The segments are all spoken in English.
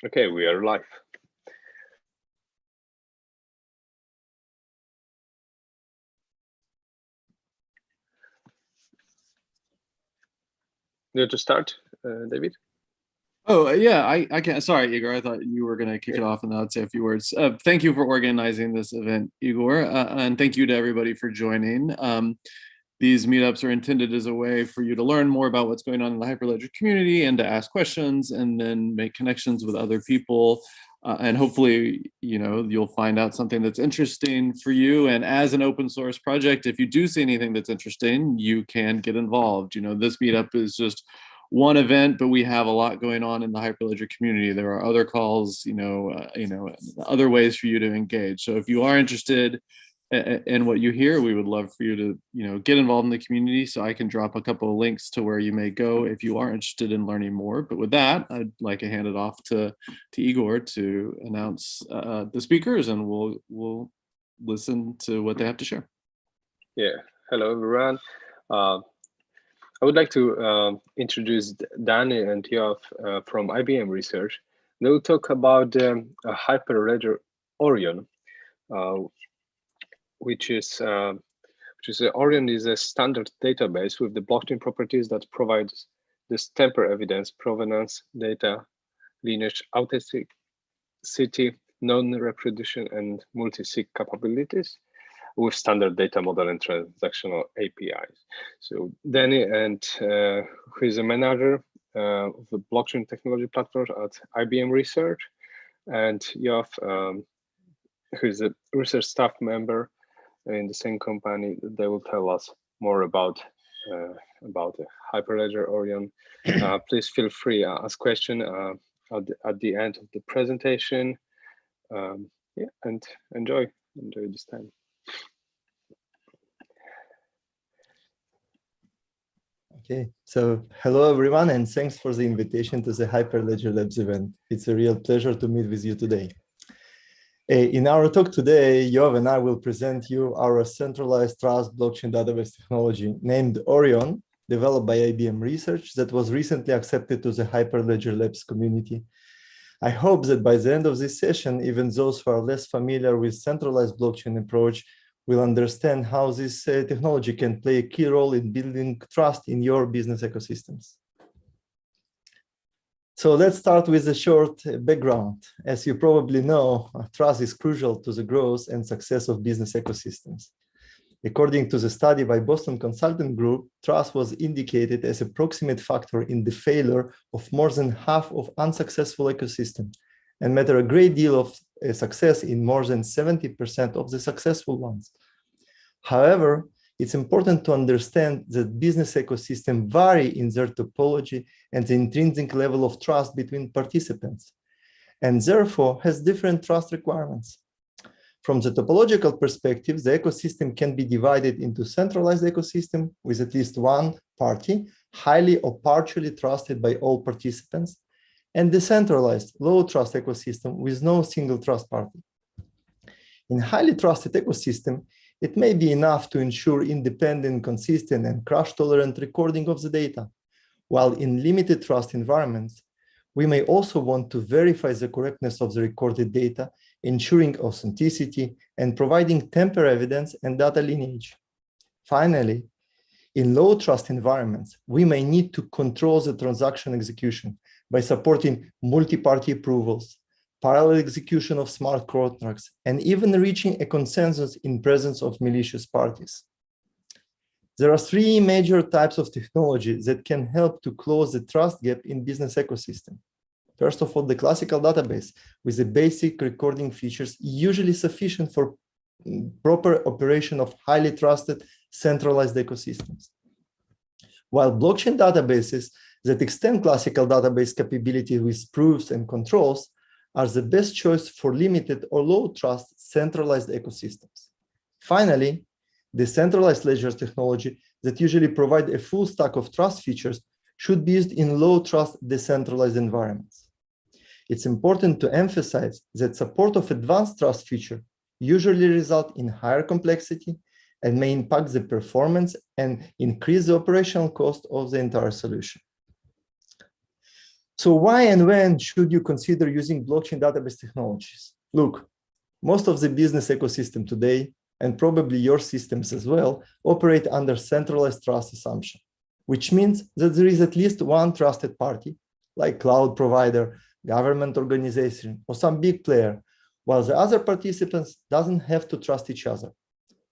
Okay, we are live. You want to start, David? Oh, yeah, I can't. Sorry, Igor. I thought you were going to kick it off and then I'd say a few words. Thank you for organizing this event, Igor. And thank you to everybody for joining. These meetups are intended as a way for you to learn more about what's going on in the Hyperledger community and to ask questions and then make connections with other people. And hopefully, you'll find out something that's interesting for you. And as an open source project, if you do see anything that's interesting, you can get involved. This meetup is just one event, but we have a lot going on in the Hyperledger community. There are other calls, other ways for you to engage. So if you are interested in what you hear, we would love for you to, get involved in the community. So I can drop a couple of links to where you may go if you are interested in learning more. But with that, I'd like to hand it off to Igor to announce the speakers, and we'll listen to what they have to share. Yeah. Hello, everyone. I would like to introduce Dany and Yoav from IBM Research. They'll talk about Hyperledger Orion, which is Orion is a standard database with the blockchain properties that provides this tamper-evidence, provenance, data, lineage, authenticity, non-repudiation, and multi-sig capabilities, with standard data model and transactional APIs. So Dany, and who is a manager of the blockchain technology platform at IBM Research, and Yoav, who is a research staff member in the same company, they will tell us more about Hyperledger Orion. Please feel free to ask questions at the end of the presentation. Yeah, and enjoy this time. Okay, so hello everyone, and thanks for the invitation to the Hyperledger Labs event. It's a real pleasure to meet with you today. In our talk today, Yoav and I will present you our centralized trust blockchain database technology named Orion, developed by IBM Research, that was recently accepted to the Hyperledger Labs community. I hope that by the end of this session, even those who are less familiar with centralized blockchain approach will understand how this technology can play a key role in building trust in your business ecosystems. So let's start with a short background. As you probably know, trust is crucial to the growth and success of business ecosystems. According to the study by Boston Consulting Group, trust was indicated as a proximate factor in the failure of more than half of unsuccessful ecosystems, and matter a great deal of success in more than 70% of the successful ones. However, it's important to understand that business ecosystems vary in their topology and the intrinsic level of trust between participants, and therefore has different trust requirements. From the topological perspective, the ecosystem can be divided into centralized ecosystem with at least one party, highly or partially trusted by all participants, and decentralized, low trust ecosystem with no single trust party. In highly trusted ecosystem, it may be enough to ensure independent, consistent, and crash-tolerant recording of the data, while in limited trust environments, we may also want to verify the correctness of the recorded data, ensuring authenticity and providing tamper-evidence and data lineage. Finally, in low trust environments, we may need to control the transaction execution by supporting multi-party approvals, parallel execution of smart contracts, and even reaching a consensus in presence of malicious parties. There are three major types of technology that can help to close the trust gap in business ecosystem. First of all, the classical database with the basic recording features usually sufficient for proper operation of highly trusted centralized ecosystems. While blockchain databases that extend classical database capability with proofs and controls are the best choice for limited or low trust centralized ecosystems. Finally, the centralized ledger technology that usually provide a full stack of trust features should be used in low trust decentralized environments. It's important to emphasize that support of advanced trust feature usually result in higher complexity and may impact the performance and increase the operational cost of the entire solution. So why and when should you consider using blockchain database technologies? Look, most of the business ecosystem today, and probably your systems as well, operate under centralized trust assumption, which means that there is at least one trusted party, like cloud provider, government organization, or some big player, while the other participants doesn't have to trust each other.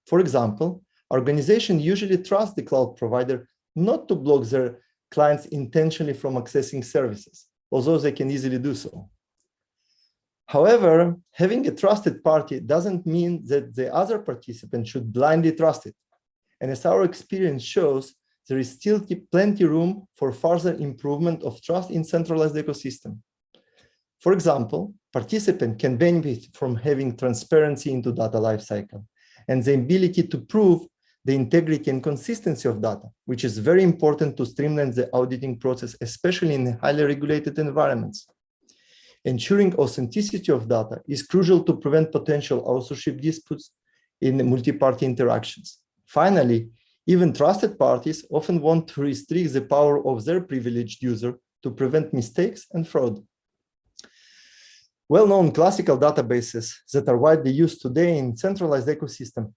For example, organizations usually trust the cloud provider not to block their clients intentionally from accessing services, although they can easily do so. However, having a trusted party doesn't mean that the other participant should blindly trust it. And as our experience shows, there is still plenty room for further improvement of trust in centralized ecosystem. For example, participants can benefit from having transparency into data lifecycle and the ability to prove the integrity and consistency of data, which is very important to streamline the auditing process, especially in highly regulated environments. Ensuring authenticity of data is crucial to prevent potential authorship disputes in multi-party interactions. Finally, even trusted parties often want to restrict the power of their privileged user to prevent mistakes and fraud. Well-known classical databases that are widely used today in centralized ecosystem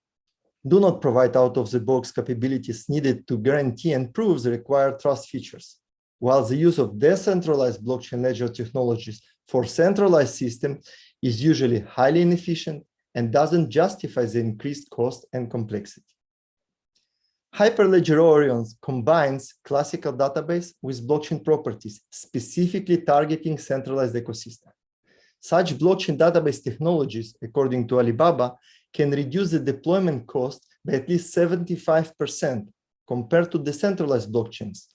do not provide out-of-the-box capabilities needed to guarantee and prove the required trust features, while the use of decentralized blockchain ledger technologies for centralized systems is usually highly inefficient and doesn't justify the increased cost and complexity. Hyperledger Orion combines classical database with blockchain properties, specifically targeting centralized ecosystem. Such blockchain database technologies, according to Alibaba, can reduce the deployment cost by at least 75% compared to decentralized blockchains.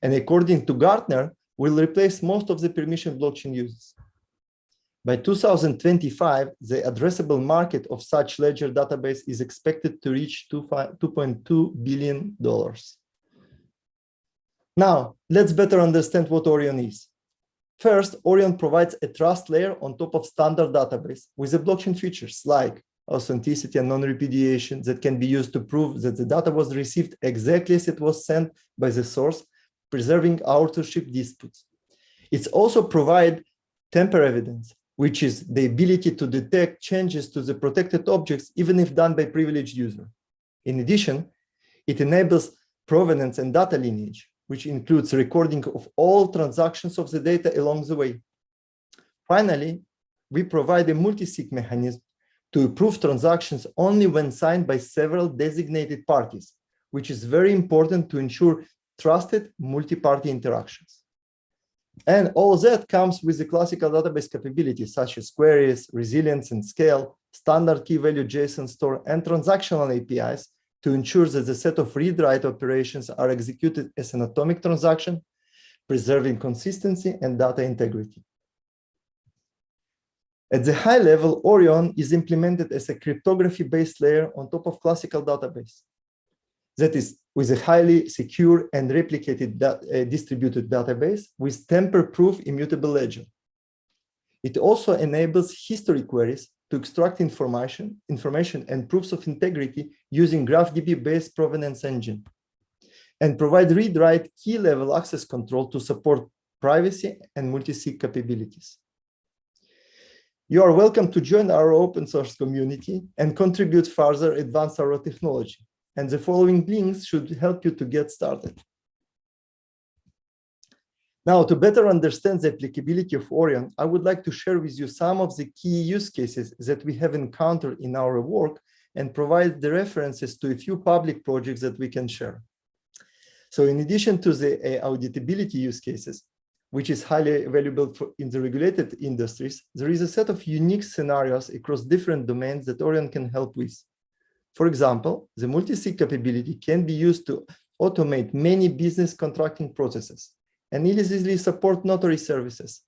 And according to Gartner, will replace most of the permission blockchain uses. By 2025, the addressable market of such ledger database is expected to reach $2.2 billion. Now, let's better understand what Orion is. First, Orion provides a trust layer on top of standard database with the blockchain features like authenticity and non-repudiation that can be used to prove that the data was received exactly as it was sent by the source, preserving authorship disputes. It also provides tamper-evidence, which is the ability to detect changes to the protected objects, even if done by privileged user. In addition, it enables provenance and data lineage, which includes recording of all transactions of the data along the way. Finally, we provide a multi-sig mechanism to approve transactions only when signed by several designated parties, which is very important to ensure trusted multi-party interactions. And all that comes with the classical database capabilities such as queries, resilience and scale, standard key value JSON store, and transactional APIs to ensure that the set of read-write operations are executed as an atomic transaction, preserving consistency and data integrity. At the high level, Orion is implemented as a cryptography-based layer on top of classical database. That is, with a highly secure and replicated distributed database with tamper-proof immutable ledger. It also enables history queries to extract information and proofs of integrity using GraphDB-based provenance engine, and provide read-write key-level access control to support privacy and multi-sig capabilities. You are welcome to join our open source community and contribute further advance our technology. And the following links should help you to get started. Now, to better understand the applicability of Orion, I would like to share with you some of the key use cases that we have encountered in our work and provide the references to a few public projects that we can share. So in addition to the auditability use cases, which is highly valuable in the regulated industries, there is a set of unique scenarios across different domains that Orion can help with. For example, the multi-sig capability can be used to automate many business contracting processes and easily support notary services.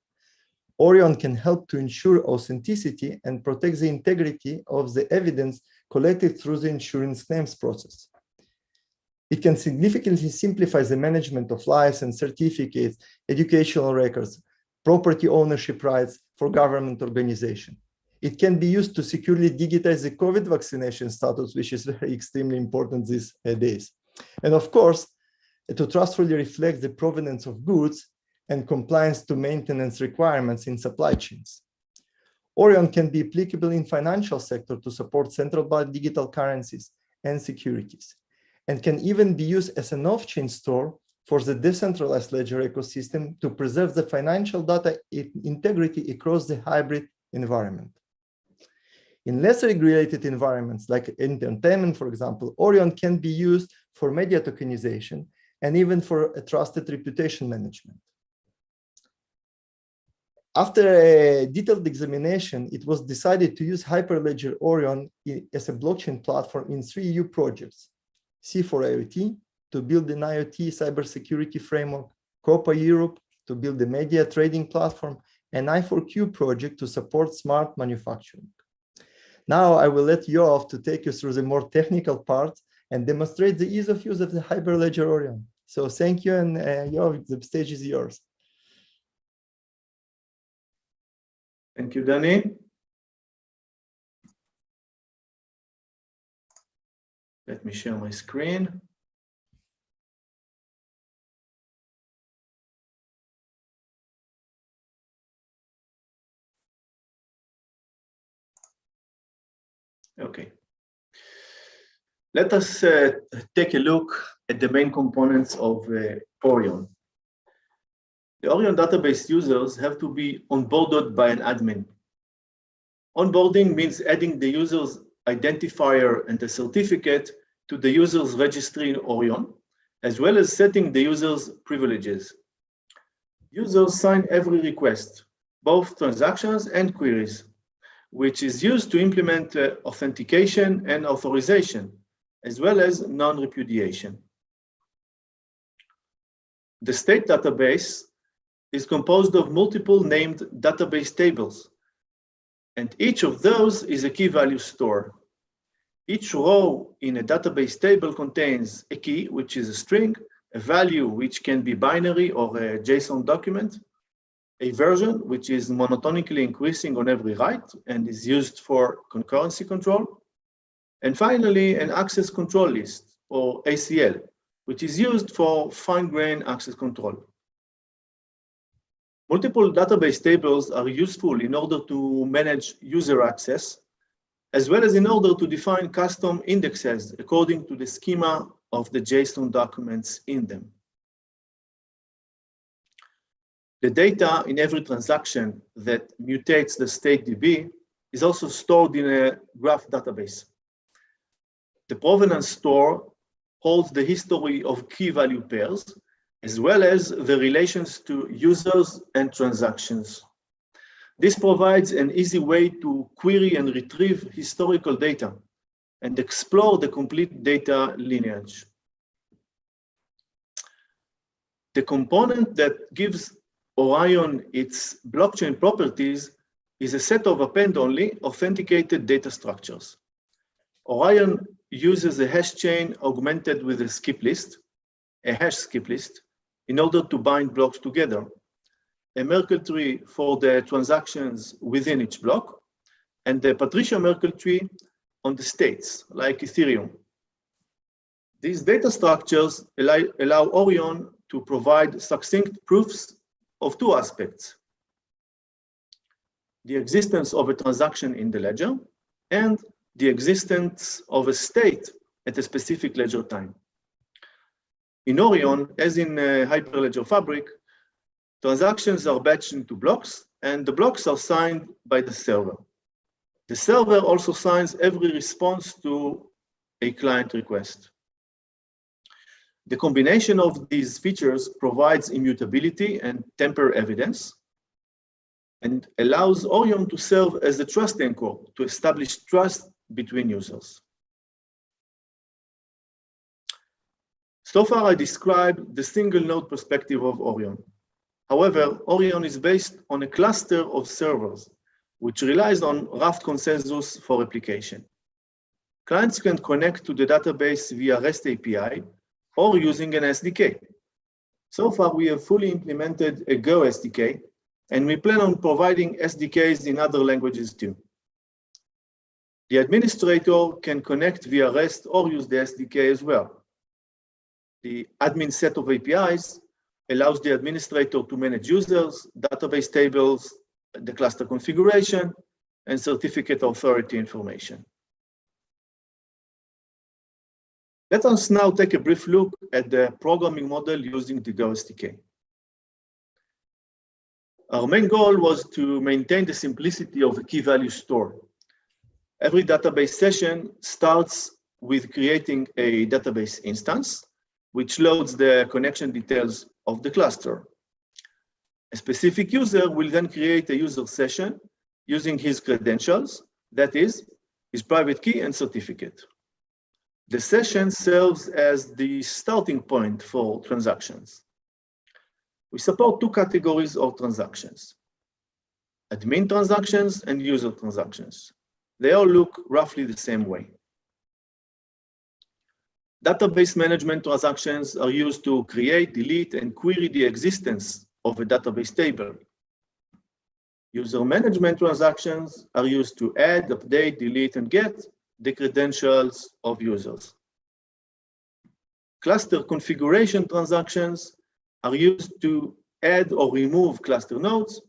Orion can help to ensure authenticity and protect the integrity of the evidence collected through the insurance claims process. It can significantly simplify the management of license, certificates, educational records, property ownership rights for government organizations. It can be used to securely digitize the COVID vaccination status, which is very extremely important these days. And of course, to trustfully reflect the provenance of goods, and compliance to maintenance requirements in supply chains. Orion can be applicable in financial sector to support central bank digital currencies and securities, and can even be used as an off-chain store for the decentralized ledger ecosystem to preserve the financial data integrity across the hybrid environment. In less regulated environments like entertainment, for example, Orion can be used for media tokenization and even for a trusted reputation management. After a detailed examination, it was decided to use Hyperledger Orion as a blockchain platform in 3 EU projects: C4IoT to build an IoT cybersecurity framework, COPA Europe to build a media trading platform, and I4Q project to support smart manufacturing. Now I will let Yoav to take you through the more technical parts and demonstrate the ease of use of the Hyperledger Orion. So thank you, and Yoav, the stage is yours. Thank you, Dany. Let me share my screen. Okay. Let us take a look at the main components of Orion. The Orion database users have to be onboarded by an admin. Onboarding means adding the user's identifier and a certificate to the user's registry in Orion, as well as setting the user's privileges. Users sign every request, both transactions and queries, which is used to implement authentication and authorization, as well as non-repudiation. The state database is composed of multiple named database tables, and each of those is a key value store. Each row in a database table contains a key, which is a string, a value, which can be binary or a JSON document, a version, which is monotonically increasing on every write and is used for concurrency control, and finally, an access control list, or ACL, which is used for fine-grained access control. Multiple database tables are useful in order to manage user access, as well as in order to define custom indexes according to the schema of the JSON documents in them. The data in every transaction that mutates the state DB is also stored in a graph database. The provenance store holds the history of key value pairs, as well as the relations to users and transactions. This provides an easy way to query and retrieve historical data and explore the complete data lineage. The component that gives Orion its blockchain properties is a set of append-only authenticated data structures. Orion uses a hash chain augmented with a skip list, a hash skip list, in order to bind blocks together, a Merkle tree for the transactions within each block, and the Patricia Merkle tree on the states, like Ethereum. These data structures allow Orion to provide succinct proofs of 2 aspects: the existence of a transaction in the ledger and the existence of a state at a specific ledger time. In Orion, as in Hyperledger Fabric, transactions are batched into blocks, and the blocks are signed by the server. The server also signs every response to a client request. The combination of these features provides immutability and tamper-evidence, and allows Orion to serve as a trust anchor to establish trust between users. So far, I described the single node perspective of Orion. However, Orion is based on a cluster of servers, which relies on Raft consensus for replication. Clients can connect to the database via REST API or using an SDK. So far, we have fully implemented a Go SDK, and we plan on providing SDKs in other languages too. The administrator can connect via REST or use the SDK as well. The admin set of APIs allows the administrator to manage users, database tables, the cluster configuration, and certificate authority information. Let us now take a brief look at the programming model using the Go SDK. Our main goal was to maintain the simplicity of a key value store. Every database session starts with creating a database instance, which loads the connection details of the cluster. A specific user will then create a user session using his credentials, that is, his private key and certificate. The session serves as the starting point for transactions. We support two categories of transactions: admin transactions and user transactions. They all look roughly the same way. Database management transactions are used to create, delete, and query the existence of a database table. User management transactions are used to add, update, delete, and get the credentials of users. Cluster configuration transactions are used to add or remove cluster nodes,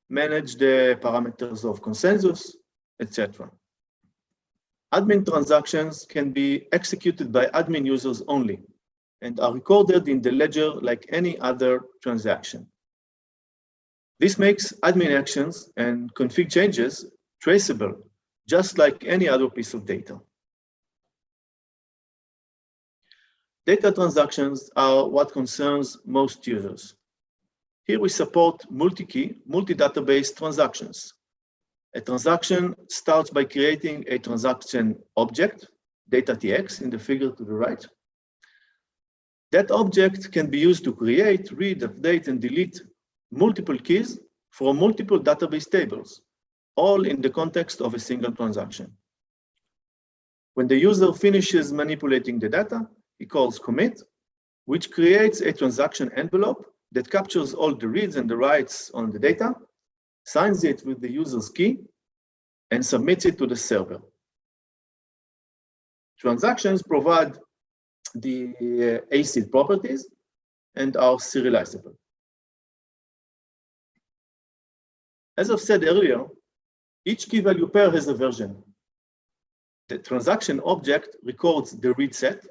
manage the parameters of consensus, etc. Admin transactions can be executed by admin users only and are recorded in the ledger like any other transaction. This makes admin actions and config changes traceable, just like any other piece of data. Data transactions are what concerns most users. Here we support multi-key, multi-database transactions. A transaction starts by creating a transaction object, data.tx in the figure to the right. That object can be used to create, read, update, and delete multiple keys from multiple database tables, all in the context of a single transaction. When the user finishes manipulating the data, he calls commit, which creates a transaction envelope that captures all the reads and the writes on the data, signs it with the user's key, and submits it to the server. Transactions provide the ACID properties and are serializable. As I've said earlier, each key value pair has a version. The transaction object records the read set,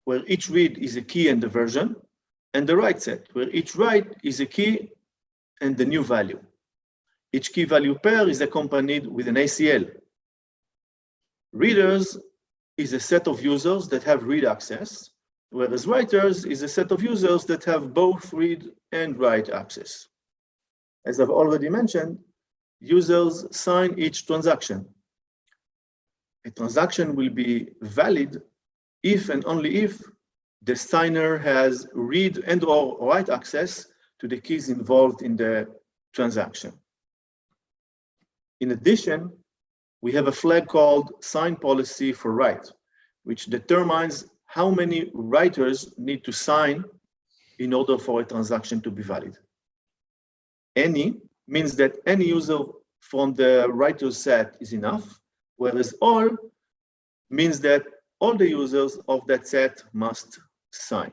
where each read is a key and a version, and the write set, where each write is a key and the new value. Each key value pair is accompanied with an ACL. Readers is a set of users that have read access, whereas writers is a set of users that have both read and write access. As I've already mentioned, users sign each transaction. A transaction will be valid if and only if the signer has read and or write access to the keys involved in the transaction. In addition, we have a flag called sign policy for write, which determines how many writers need to sign in order for a transaction to be valid. Any means that any user from the writer set is enough, whereas all means that all the users of that set must sign.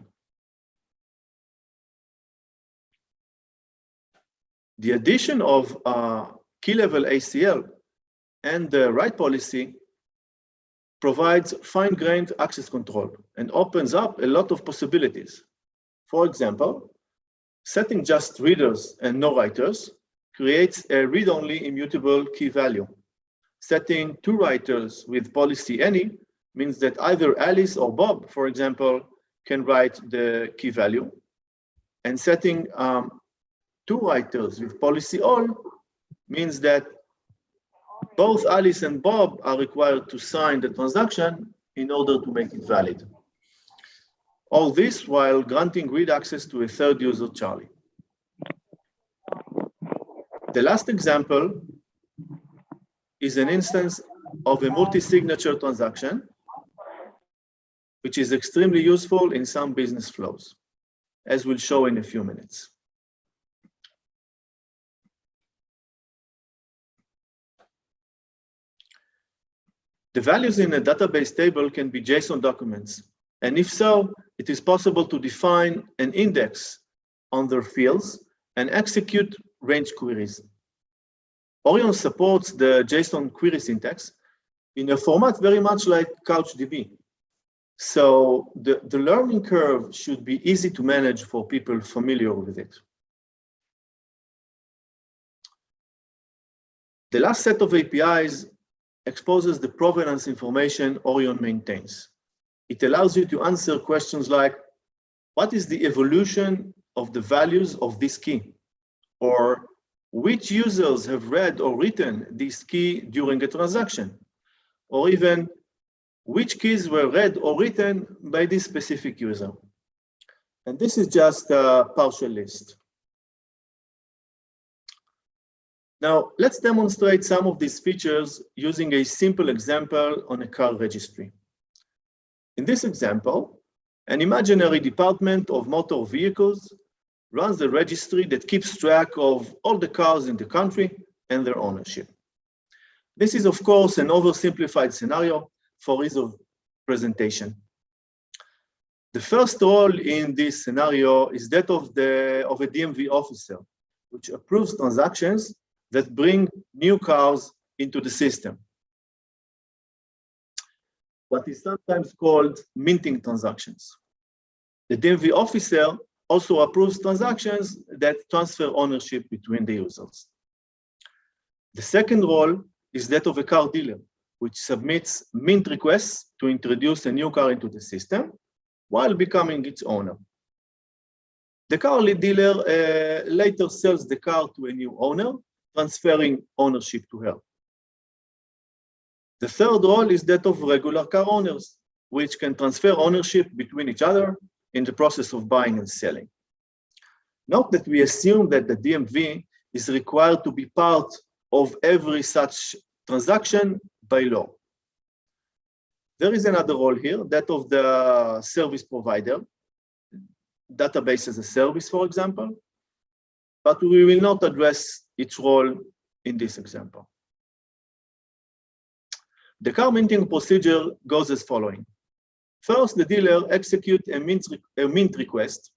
The addition of key-level ACL and the write policy provides fine-grained access control and opens up a lot of possibilities. For example, setting just readers and no writers creates a read-only immutable key value. Setting two writers with policy any means that either Alice or Bob, for example, can write the key value. And setting two writers with policy all means that both Alice and Bob are required to sign the transaction in order to make it valid. All this while granting read access to a third user, Charlie. The last example is an instance of a multi-signature transaction, which is extremely useful in some business flows, as we'll show in a few minutes. The values in a database table can be JSON documents, and if so, it is possible to define an index on their fields and execute range queries. Orion supports the JSON query syntax in a format very much like CouchDB. So the learning curve should be easy to manage for people familiar with it. The last set of APIs exposes the provenance information Orion maintains. It allows you to answer questions like, what is the evolution of the values of this key? Or which users have read or written this key during a transaction? Or even, which keys were read or written by this specific user? And this is just a partial list. Now, let's demonstrate some of these features using a simple example on a car registry. In this example, an imaginary department of motor vehicles runs a registry that keeps track of all the cars in the country and their ownership. This is, of course, an oversimplified scenario for ease of presentation. The first role in this scenario is that of a DMV officer, which approves transactions that bring new cars into the system. What is sometimes called minting transactions. The DMV officer also approves transactions that transfer ownership between the users. The second role is that of a car dealer, which submits mint requests to introduce a new car into the system while becoming its owner. The car dealer later sells the car to a new owner, transferring ownership to her. The third role is that of regular car owners, which can transfer ownership between each other in the process of buying and selling. Note that we assume that the DMV is required to be part of every such transaction by law. There is another role here, that of the service provider, database as a service, for example, but we will not address its role in this example. The car minting procedure goes as following. First, the dealer executes a mint request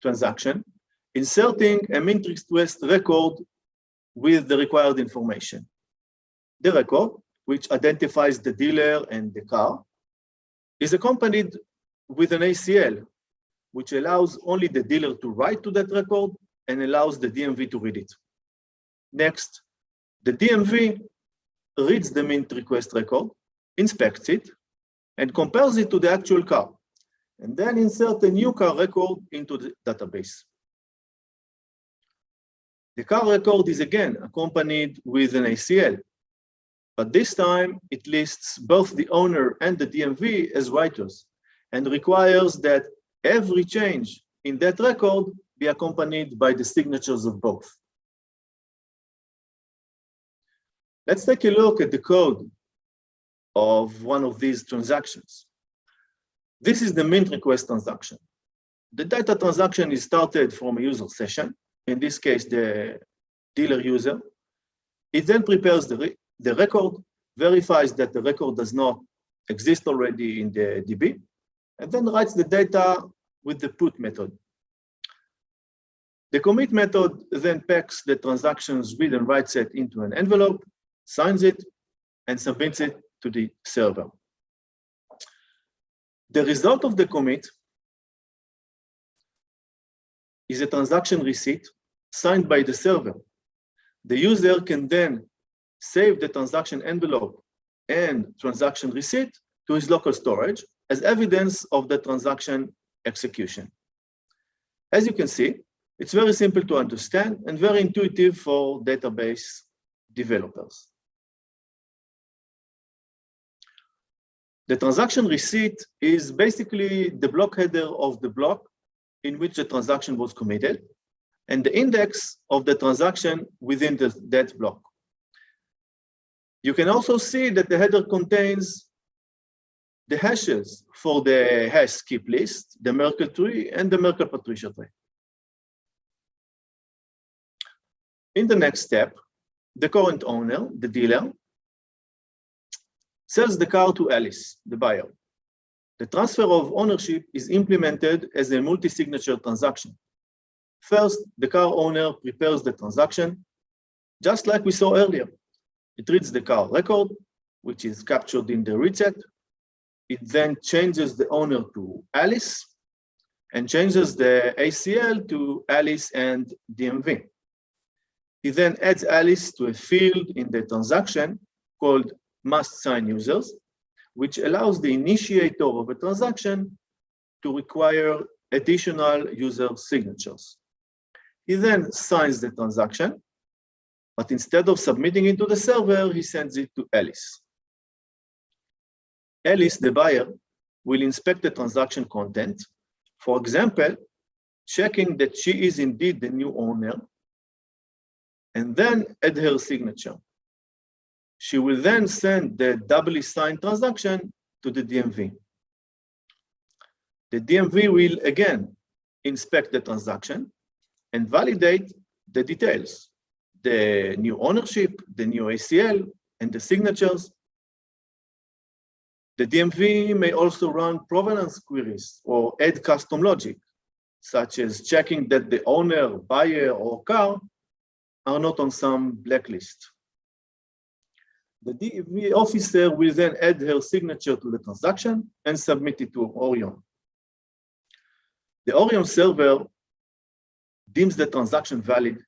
transaction, inserting a mint request record with the required information. The record, which identifies the dealer and the car, is accompanied with an ACL, which allows only the dealer to write to that record and allows the DMV to read it. Next, the DMV reads the mint request record, inspects it, and compares it to the actual car, and then insert a new car record into the database. The car record is again accompanied with an ACL, but this time it lists both the owner and the DMV as writers and requires that every change in that record be accompanied by the signatures of both. Let's take a look at the code of one of these transactions. This is the mint request transaction. The data transaction is started from a user session, in this case, the dealer user. It then prepares the record, verifies that the record does not exist already in the DB, and then writes the data with the put method. The commit method then packs the transaction's read and write set into an envelope, signs it, and submits it to the server. The result of the commit is a transaction receipt signed by the server. The user can then save the transaction envelope and transaction receipt to his local storage as evidence of the transaction execution. As you can see, it's very simple to understand and very intuitive for database developers. The transaction receipt is basically the block header of the block in which the transaction was committed and the index of the transaction within that block. You can also see that the header contains the hashes for the hash skip list, the Merkle tree, and the Merkle-Patricia tree. In the next step, the current owner, the dealer, sells the car to Alice, the buyer. The transfer of ownership is implemented as a multi-signature transaction, First, the car owner prepares the transaction, just like we saw earlier. It reads the car record, which is captured in the read set. It then changes the owner to Alice and changes the ACL to Alice and DMV. He then adds Alice to a field in the transaction called must sign users, which allows the initiator of a transaction to require additional user signatures. He then signs the transaction, but instead of submitting it to the server, he sends it to Alice. Alice, the buyer, will inspect the transaction content, for example, checking that she is indeed the new owner, and then add her signature. She will then send the doubly signed transaction to the DMV. The DMV will again inspect the transaction and validate the details, the new ownership, the new ACL, and the signatures. The DMV may also run provenance queries or add custom logic, such as checking that the owner, buyer, or car are not on some blacklist. The DMV officer will then add her signature to the transaction and submit it to Orion. The Orion server deems the transaction valid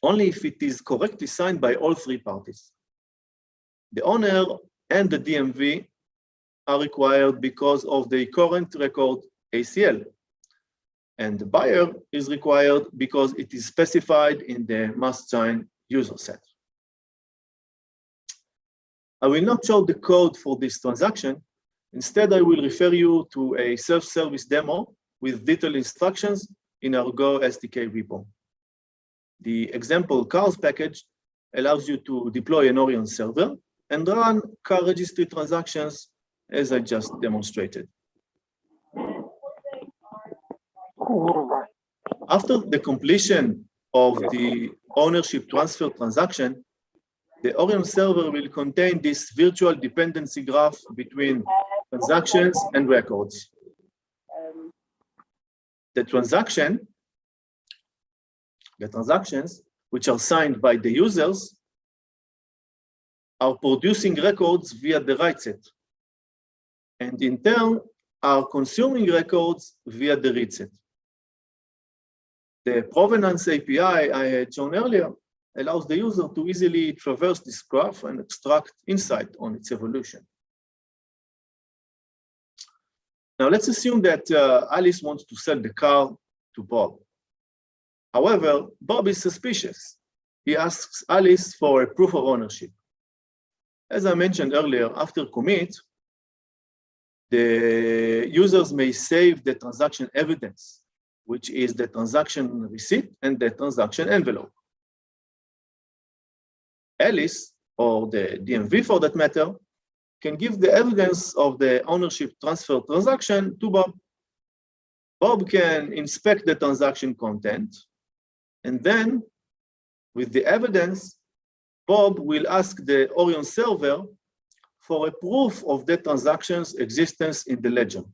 only if it is correctly signed by all three parties. The owner and the DMV are required because of the current record ACL, and the buyer is required because it is specified in the must sign user set. I will not show the code for this transaction. Instead, I will refer you to a self-service demo with detailed instructions in our Go SDK repo. The example cars package allows you to deploy an Orion server and run car registry transactions as I just demonstrated. After the completion of the ownership transfer transaction, the Orion server will contain this virtual dependency graph between transactions and records. The transactions, which are signed by the users, are producing records via the write set, and in turn are consuming records via the read set. The provenance API I had shown earlier allows the user to easily traverse this graph and extract insight on its evolution. Now let's assume that Alice wants to sell the car to Bob. However, Bob is suspicious. He asks Alice for a proof of ownership. As I mentioned earlier, after commit, the users may save the transaction evidence, which is the transaction receipt and the transaction envelope. Alice, or the DMV for that matter, can give the evidence of the ownership transfer transaction to Bob. Bob can inspect the transaction content, and then, with the evidence, Bob will ask the Orion server for a proof of the transaction's existence in the ledger.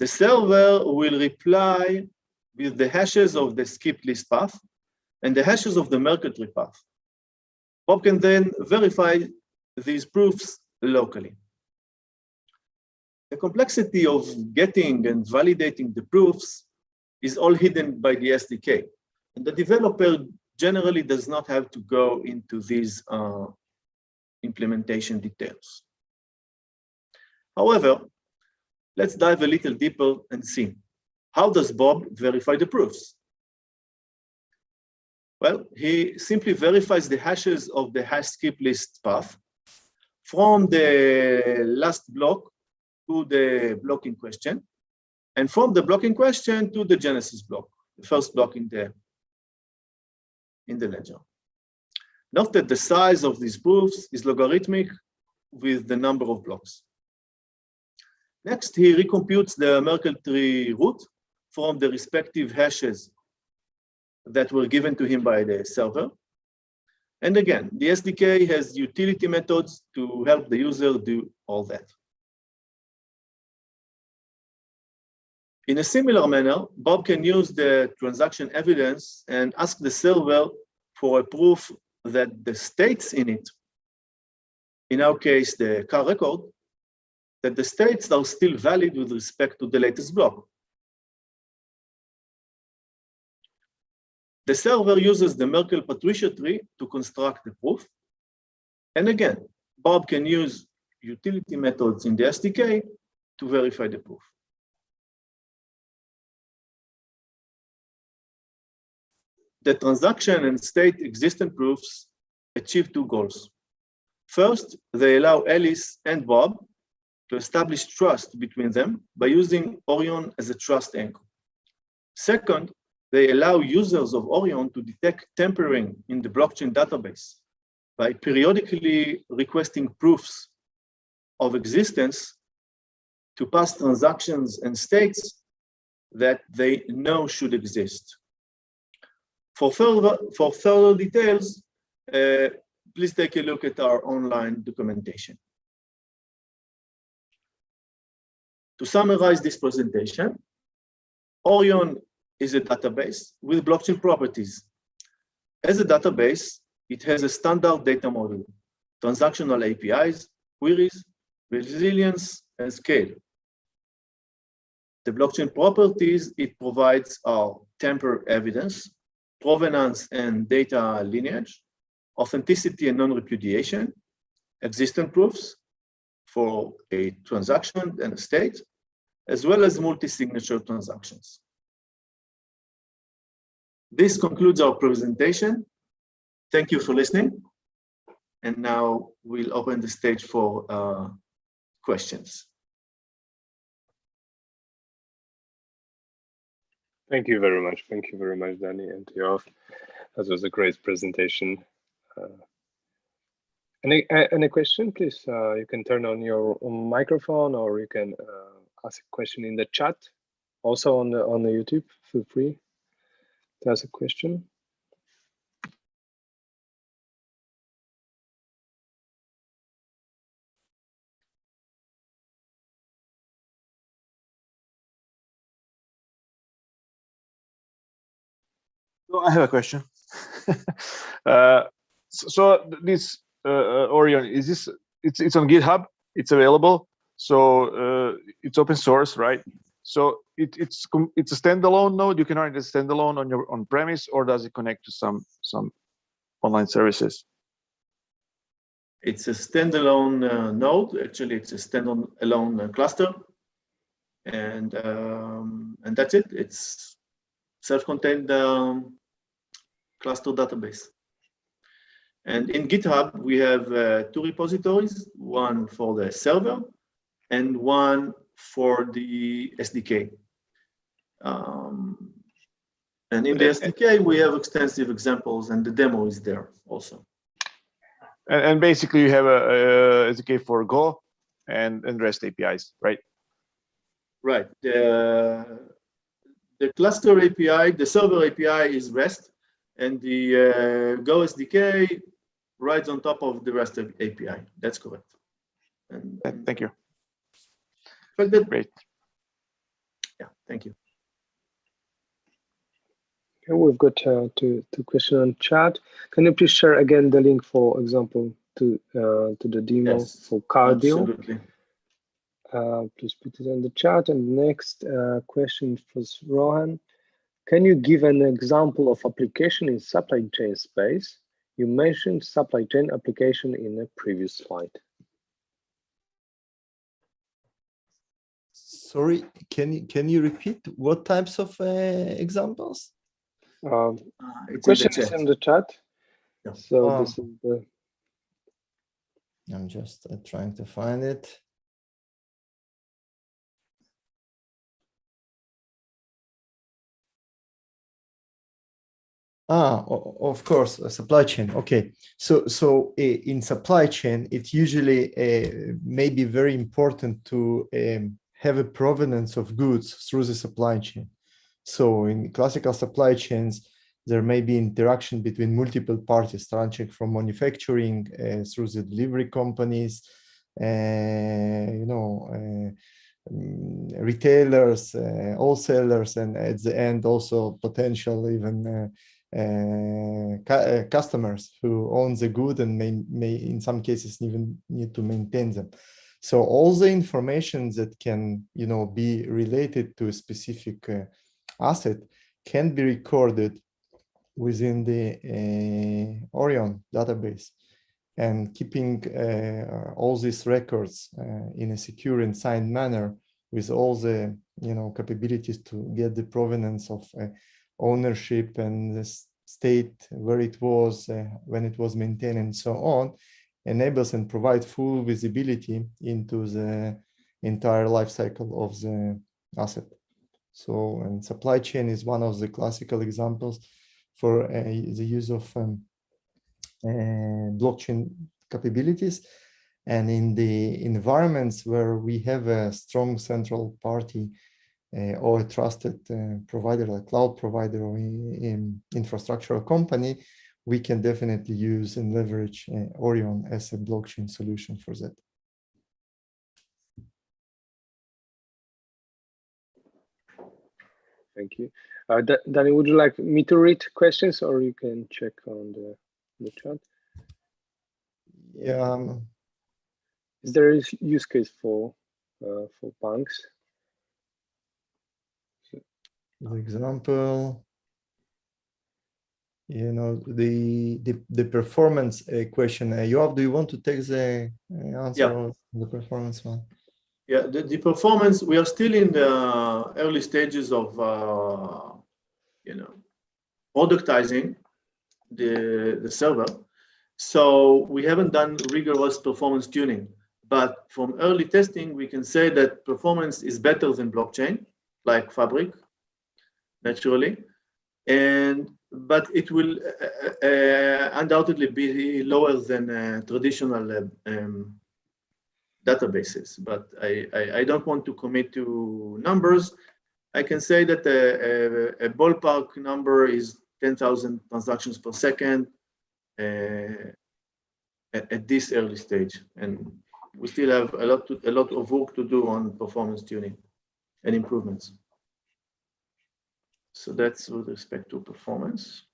The server will reply with the hashes of the skipped list path and the hashes of the Merkle path. Bob can then verify these proofs locally. The complexity of getting and validating the proofs is all hidden by the SDK, and the developer generally does not have to go into these implementation details. However, let's dive a little deeper and see, how does Bob verify the proofs? Well, he simply verifies the hashes of the hash skip list path from the last block to the block in question, and from the block in question to the Genesis block, the first block in the ledger. Note that the size of these proofs is logarithmic with the number of blocks. Next, he recomputes the Merkle tree root from the respective hashes that were given to him by the server. And again, the SDK has utility methods to help the user do all that. In a similar manner, Bob can use the transaction evidence and ask the server for a proof that the states in it, in our case, the car record, that the states are still valid with respect to the latest block. The server uses the Merkle-Patricia tree to construct the proof. And again, Bob can use utility methods in the SDK to verify the proof. The transaction and state existent proofs achieve two goals. First, they allow Alice and Bob to establish trust between them by using Orion as a trust anchor. Second, they allow users of Orion to detect tampering in the blockchain database by periodically requesting proofs of existence to past transactions and states that they know should exist. For further details, please take a look at our online documentation. To summarize this presentation, Orion is a database with blockchain properties. As a database, it has a standard data model, transactional APIs, queries, resilience, and scale. The blockchain properties it provides are tamper-evidence, provenance and data lineage, authenticity and non-repudiation, existent proofs for a transaction and a state, as well as multi-signature transactions. This concludes our presentation. Thank you for listening. And now we'll open the stage for questions. Thank you very much. Thank you very much, Dany and Yoav. That was a great presentation. Any question, please? You can turn on your microphone, or you can ask a question in the chat. Also on the YouTube, feel free to ask a question. So I have a question. So this Orion, is this? It's on GitHub. It's available. So it's open source, right? So it's a standalone node. You can run it as standalone on your on-premise, or does it connect to some online services? It's a standalone node. Actually, it's a standalone cluster, and that's it. It's self-contained cluster database. And in GitHub, we have two repositories, one for the server and one for the SDK. And in the SDK, we have extensive examples, and the demo is there also. And basically, you have a SDK for Go and REST APIs, right? Right. The cluster API, the server API is REST, and the Go SDK rides on top of the REST API. That's correct. And thank you. Great. Yeah, thank you. Okay, we've got two questions on chat. Can you please share again the link, for example, to the demo for Cardio? Absolutely. Please put it in the chat. And next question for Rohan. Can you give an example of application in supply chain space? You mentioned supply chain application in a previous slide. Sorry, can you repeat what types of examples? The question is in the chat. Yeah. So this is the. I'm just trying to find it. Of course, a supply chain. Okay, so in supply chain, it usually may be very important to have a provenance of goods through the supply chain. So in classical supply chains, there may be interaction between multiple parties, ranging from manufacturing through the delivery companies, retailers, wholesalers, and at the end also potential even customers who own the good and may in some cases even need to maintain them. So all the information that can be related to a specific asset can be recorded within the Orion database, and keeping all these records in a secure and signed manner with all the capabilities to get the provenance of ownership and the state where it was when it was maintained and so on, enables and provide full visibility into the entire life cycle of the asset. So, and supply chain is one of the classical examples for the use of blockchain capabilities. And in the environments where we have a strong central party or a trusted provider, like cloud provider or infrastructural company, we can definitely use and leverage Orion as a blockchain solution for that. Thank you. Dany, would you like me to read questions, or you can check on the chat? Yeah. Is there a use case for banks? For example, the performance question. Yoav, do you want to take the answer on the performance one? Yeah, the performance, we are still in the early stages of productizing the server. So we haven't done rigorous performance tuning, but from early testing, we can say that performance is better than blockchain, like Fabric, naturally. But it will undoubtedly be lower than traditional databases. But I don't want to commit to numbers. I can say that a ballpark number is 10,000 transactions per second at this early stage, and we still have a lot of work to do on performance tuning and improvements. So that's with respect to performance.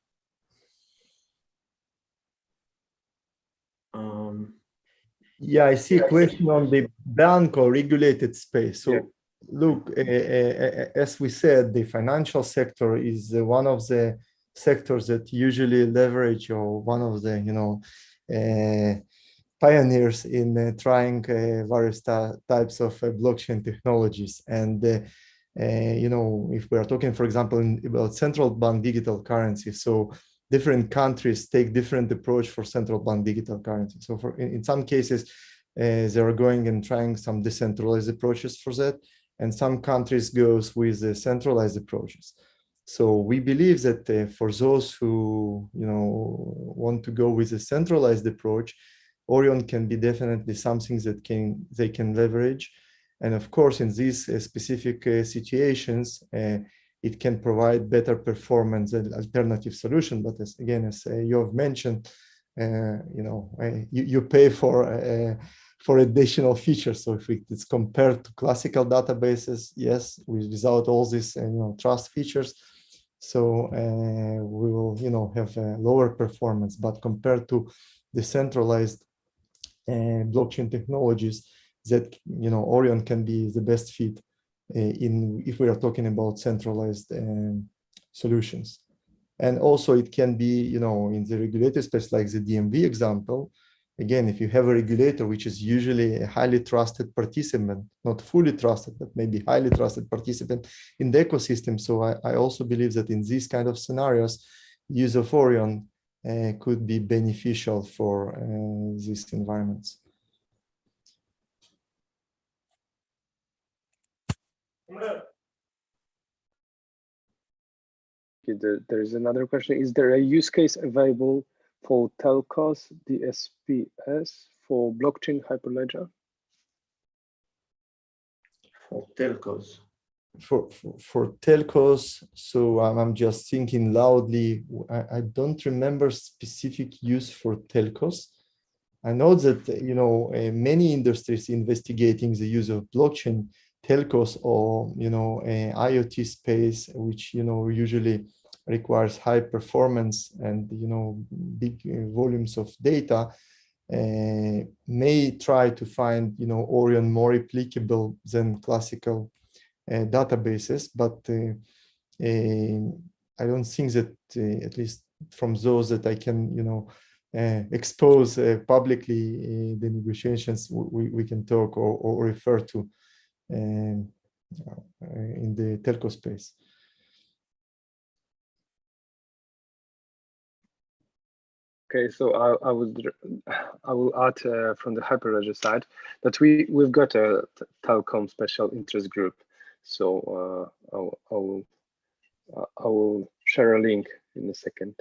Yeah, I see a question on the bank or regulated space. So, look, as we said, the financial sector is one of the sectors that usually leverage, or one of the pioneers in trying various types of blockchain technologies. And if we are talking, for example, about central bank digital currency, so different countries take different approach for central bank digital currency. So in some cases, they are going and trying some decentralized approaches for that, and some countries goes with the centralized approaches. So we believe that for those who want to go with a centralized approach, Orion can be definitely something that they can leverage. And of course, in these specific situations, it can provide better performance than alternative solution. But as you have mentioned, you pay for additional features. So if it's compared to classical databases, yes, without all these trust features, so we will have a lower performance. But compared to the centralized blockchain technologies, that Orion can be the best fit if we are talking about centralized solutions. And also it can be in the regulated space, like the DMV example. Again, if you have a regulator which is usually a highly trusted participant, not fully trusted, but maybe highly trusted participant in the ecosystem. So I also believe that in these kind of scenarios, use of Orion could be beneficial for these environments. There is another question. Is there a use case available for telcos, DSPs, for blockchain Hyperledger? For telcos. For telcos, so I'm just thinking loudly. I don't remember specific use for telcos. I know that many industries investigating the use of blockchain telcos or IoT space, which usually requires high performance and big volumes of data, may try to find Orion more applicable than classical databases, but I don't think that at least from those that I can expose publicly the negotiations we can talk or refer to in the telco space. Okay, so I will add from the Hyperledger side that we've got a telecom special interest group. So I will share a link in a second.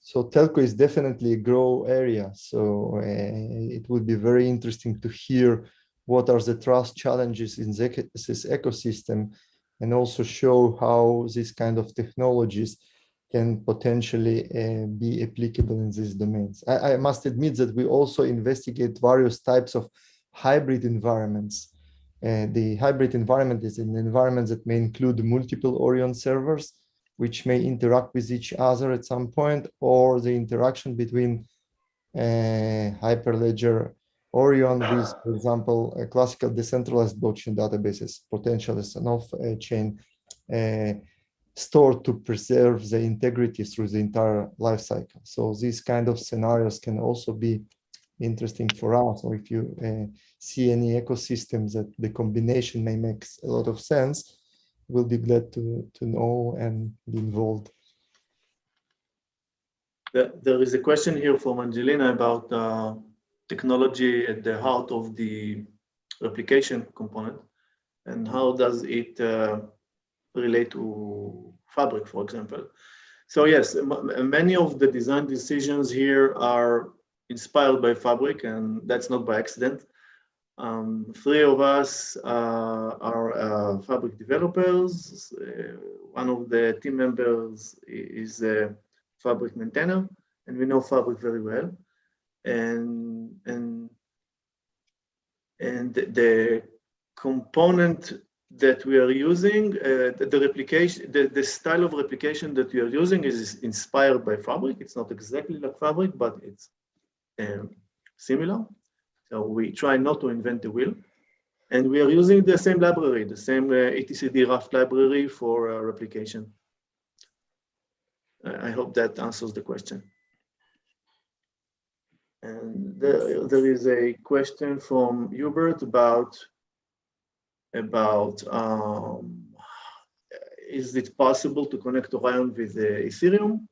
So telco is definitely a grow area. So it would be very interesting to hear what are the trust challenges in this ecosystem, and also show how these kind of technologies can potentially be applicable in these domains. I must admit that we also investigate various types of hybrid environments. The hybrid environment is an environment that may include multiple Orion servers, which may interact with each other at some point, or the interaction between Hyperledger Orion with, for example, a classical decentralized blockchain databases, potential as an off-chain store to preserve the integrity through the entire life cycle. So these kind of scenarios can also be interesting for us. Or if you see any ecosystems that the combination may make a lot of sense, we'll be glad to know and be involved. There is a question here from Angelina about technology at the heart of the replication component, and how does it relate to Fabric, for example. So yes, many of the design decisions here are inspired by Fabric, and that's not by accident. Three of us are Fabric developers. One of the team members is a Fabric maintainer, and we know Fabric very well. And the component that we are using, the replication, the style of replication that we are using is inspired by Fabric. It's not exactly like Fabric, but it's similar. So we try not to invent the wheel. And we are using the same library, the same etcd Raft library for replication. I hope that answers the question. And there is a question from Hubert about is it possible to connect Orion with Ethereum?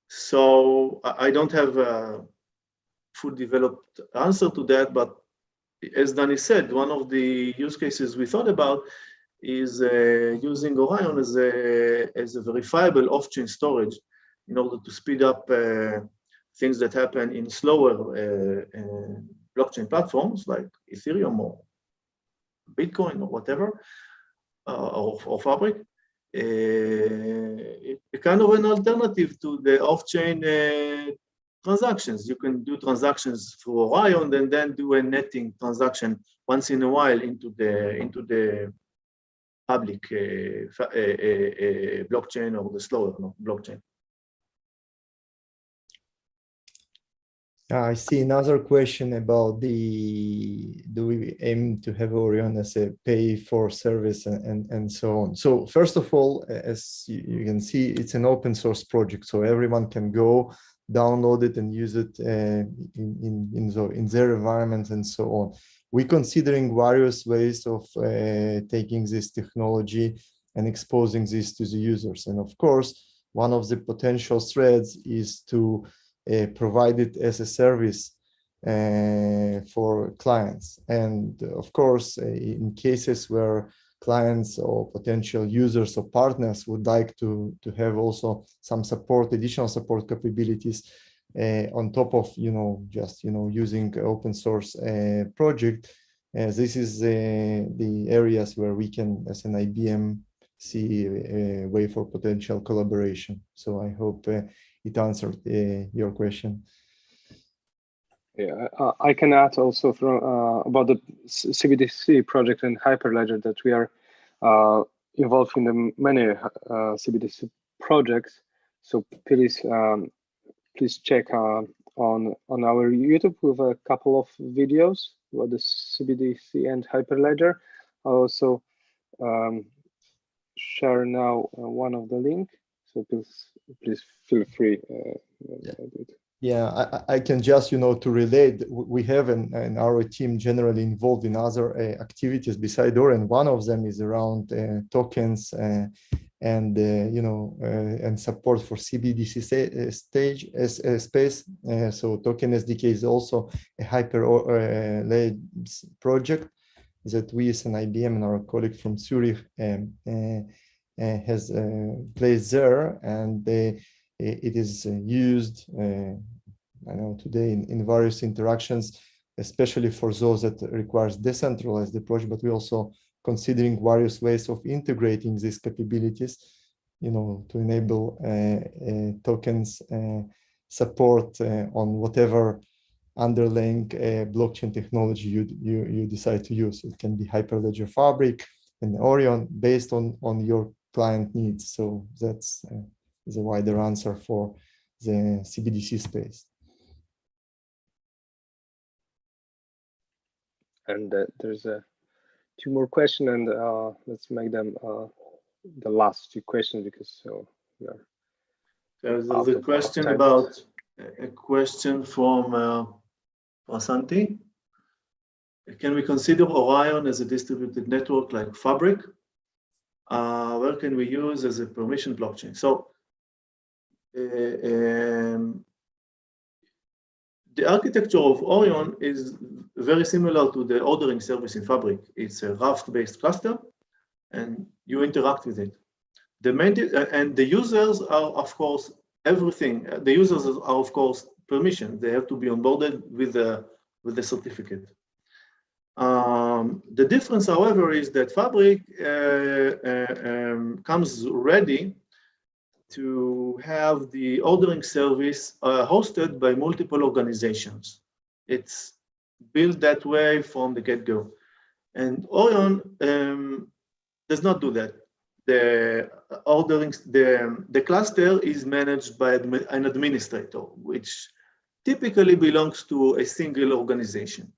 So I don't have a full developed answer to that, but as Dany said, one of the use cases we thought about is using Orion as a verifiable off-chain storage in order to speed up things that happen in slower blockchain platforms like Ethereum or Bitcoin or whatever, or Fabric. A kind of an alternative to the off-chain transactions. You can do transactions through Orion and then do a netting transaction once in a while into the public blockchain or the slower blockchain. I see another question about do we aim to have Orion as a pay for service and so on. So first of all, as you can see, it's an open source project, so everyone can go download it and use it in their environment and so on. We're considering various ways of taking this technology and exposing this to the users. And of course, one of the potential threads is to provide it as a service for clients. And of course, in cases where clients or potential users or partners would like to have also some support, additional support capabilities on top of just using open source project. This is the areas where we can, as an IBM, see a way for potential collaboration. So I hope it answered your question. I can add also from about the CBDC project and Hyperledger that we are involved in the many CBDC projects. So please please check on our YouTube with a couple of videos about the CBDC and Hyperledger. I'll also share now one of the link. So please feel free. Yeah, I can just, to relate, we have in our team generally involved in other activities beside Orion. One of them is around tokens and and support for CBDC space. So Token SDK is also a Hyperledger project that we as an IBM and our colleague from Zurich has placed there, and it is used, I know today in various interactions, especially for those that requires decentralized approach, but we're also considering various ways of integrating these capabilities, to enable tokens support on whatever underlying blockchain technology you decide to use. It can be Hyperledger Fabric and Orion based on your client needs. So that's is a wider answer for the CBDC space. And there's two more questions, and let's make them the last two questions because we are. There's a question about a question from Santi. Can we consider Orion as a distributed network like Fabric? Where can we use as a permission blockchain? So the architecture of Orion is very similar to the ordering service in Fabric. It's a Raft-based cluster, and you interact with it. And the users are, of course, everything. The users are, of course, permission. They have to be onboarded with the certificate. The difference, however, is that Fabric comes ready to have the ordering service hosted by multiple organizations. It's built that way from the get-go. And Orion does not do that. The cluster is managed by an administrator, which typically belongs to a single organization.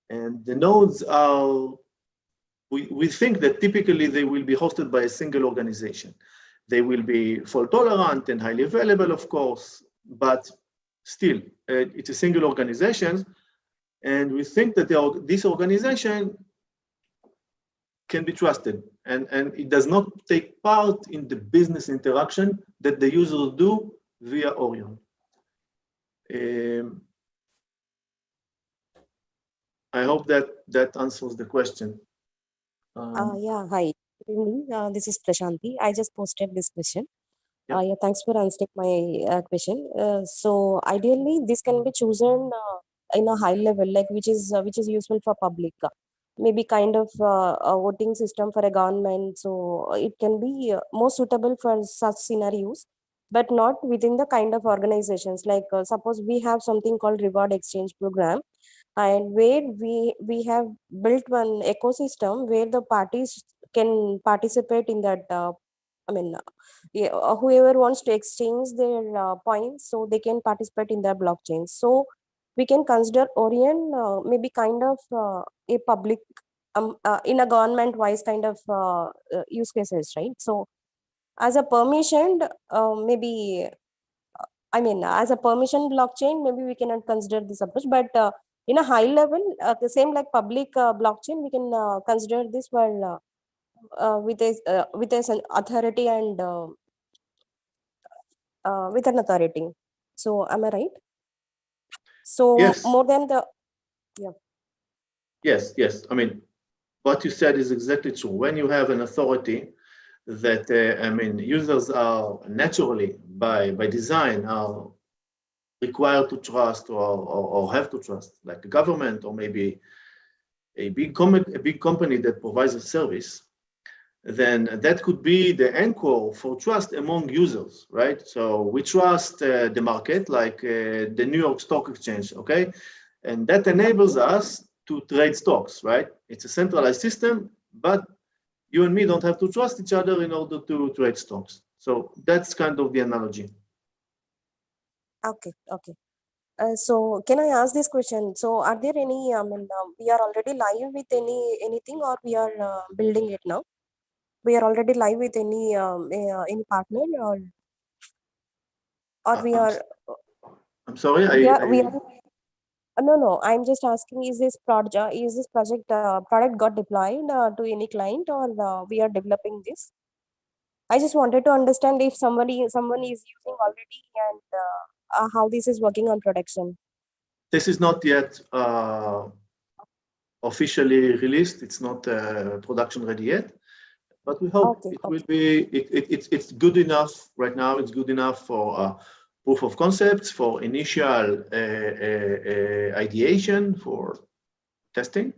And the nodes are, we think that typically they will be hosted by a single organization. They will be fault tolerant and highly available, of course, but still, it's a single organization. And we think that this organization can be trusted, and it does not take part in the business interaction that the users do via Orion. I hope that answers the question. Yeah, hi. Good evening. This is Prashanti. I just posted this question. Yeah. Yeah, thanks for answering my question. So ideally, this can be chosen in a high level, like which is useful for public. Maybe kind of a voting system for a government. So it can be more suitable for such scenarios, but not within the kind of organizations. Like suppose we have something called reward exchange program, and where we have built one ecosystem where the parties can participate in that. Whoever wants to exchange their points, so they can participate in their blockchain. So we can consider Orion maybe kind of a public in a government-wise kind of use cases, right? So as a permissioned, maybe as a permission blockchain, maybe we cannot consider this approach, but in a high level, the same like public blockchain, we can consider this while with an authority and with an authority. So am I right? So Yes. more than the Yes. I mean, what you said is exactly true. When you have an authority that users are naturally by design are required to trust or have to trust, like a government or maybe a big company that provides a service, then that could be the anchor for trust among users, right? So we trust the market, like the New York Stock Exchange, okay? And that enables us to trade stocks, right? It's a centralized system, but you and me don't have to trust each other in order to trade stocks. So that's kind of the analogy. Okay, okay. So can I ask this question? So are there any, we are already live with anything, or we are building it now? We are already live with any partner, or we are, I'm sorry, we are, no, I'm just asking, is this project product got deployed to any client, or we are developing this? I just wanted to understand if someone is using already, and how this is working on production. This is not yet officially released. It's not production ready yet, but we hope it will be. It's good enough right now. It's good enough for proof of concepts, for initial ideation, for testing.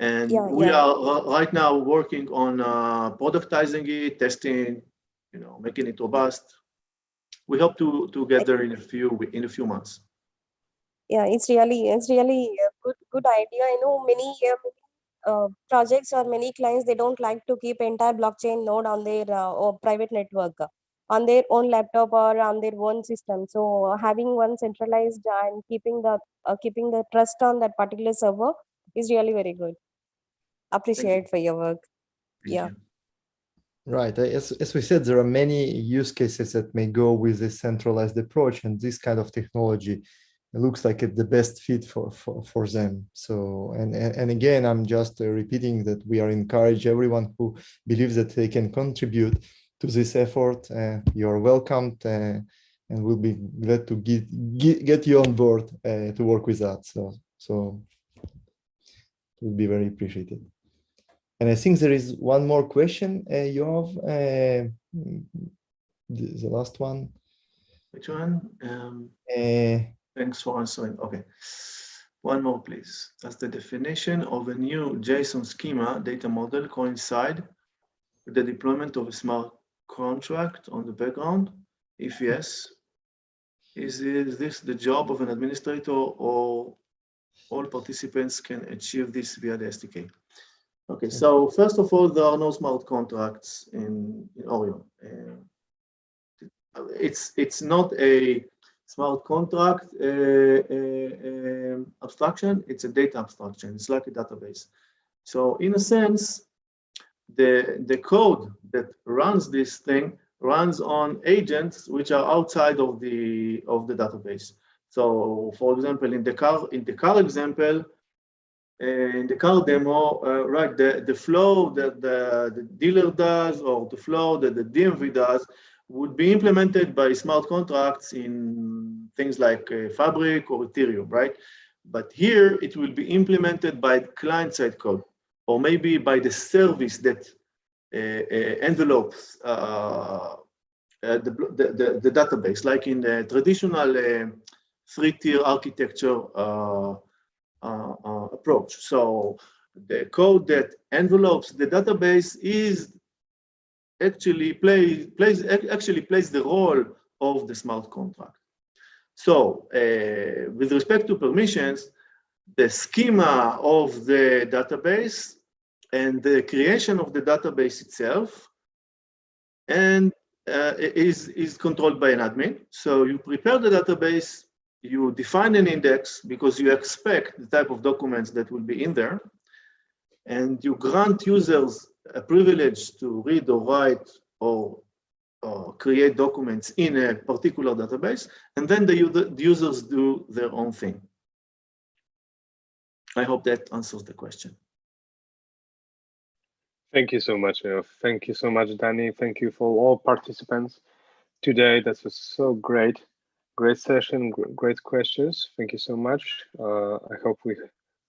And we are right now working on productizing it, testing, making it robust. We hope to get there in a few months. Yeah, it's really a good idea. I know many projects or many clients, they don't like to keep entire blockchain node on their private network, on their own laptop or on their own system. So having one centralized and keeping the trust on that particular server is really very good. Appreciate for your work. Thank you. Right. As we said, there are many use cases that may go with this centralized approach, and this kind of technology looks like the best fit for them. So, and again, I'm just repeating that we are encourage everyone who believes that they can contribute to this effort. You're welcomed, and we'll be glad to get you on board to work with that. So it will be very appreciated. And I think there is one more question, Yoav, the last one. Which one? Thanks for answering. Okay. One more, please. Does the definition of a new JSON schema data model coincide with the deployment of a smart contract on the background? If yes, is this the job of an administrator, or all participants can achieve this via the SDK? Okay, so first of all, there are no smart contracts in Orion. It's not a smart contract abstraction, it's a data abstraction. It's like a database. So in a sense, the code that runs this thing runs on agents which are outside of the database. So for example, in the car example, in the car demo, right, the flow that the dealer does, or the flow that the DMV does, would be implemented by smart contracts in things like Fabric or Ethereum, right? But here it will be implemented by client-side code, or maybe by the service that envelopes the database, like in the traditional three-tier architecture approach. So the code that envelopes the database is actually plays the role of the smart contract. So with respect to permissions, the schema of the database and the creation of the database itself and is controlled by an admin. So you prepare the database, you define an index because you expect the type of documents that will be in there, and you grant users a privilege to read or write or create documents in a particular database, and then the users do their own thing. I hope that answers the question. Thank you so much. Thank you so much, Dany. Thank you for all participants today. That was so great. Great session, great questions. Thank you so much. I hope we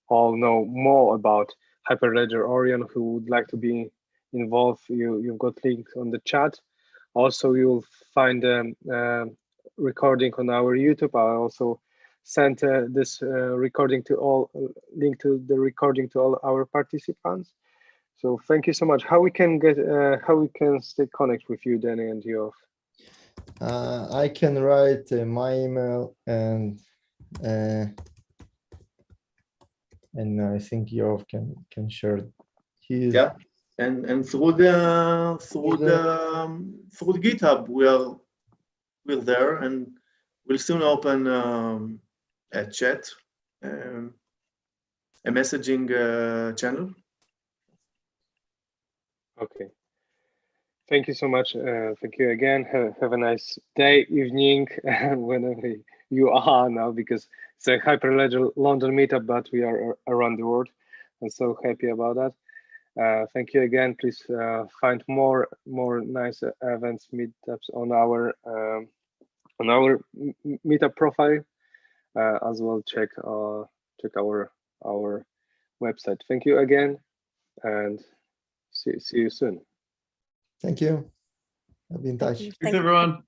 all know more about Hyperledger Orion. Who would like to be involved, you've got links on the chat. Also, you'll find a recording on our YouTube. I also sent this recording to all, link to the recording to all our participants. So thank you so much. How we can stay connected with you, Dany, and Yoav? I can write my email, and and I think Yov can share his. Yeah, and through GitHub we're there, and we'll soon open a chat, a messaging channel. Okay. Thank you so much. Thank you again. Have a nice day, evening, whenever you are now, because it's a Hyperledger London meetup, but we are around the world. I'm so happy about that. Thank you again. Please find more nice events, meetups on our meetup profile, as well. Check our website. Thank you again, and see you soon. Thank you. I'll be in touch. Thank you. Thanks, everyone.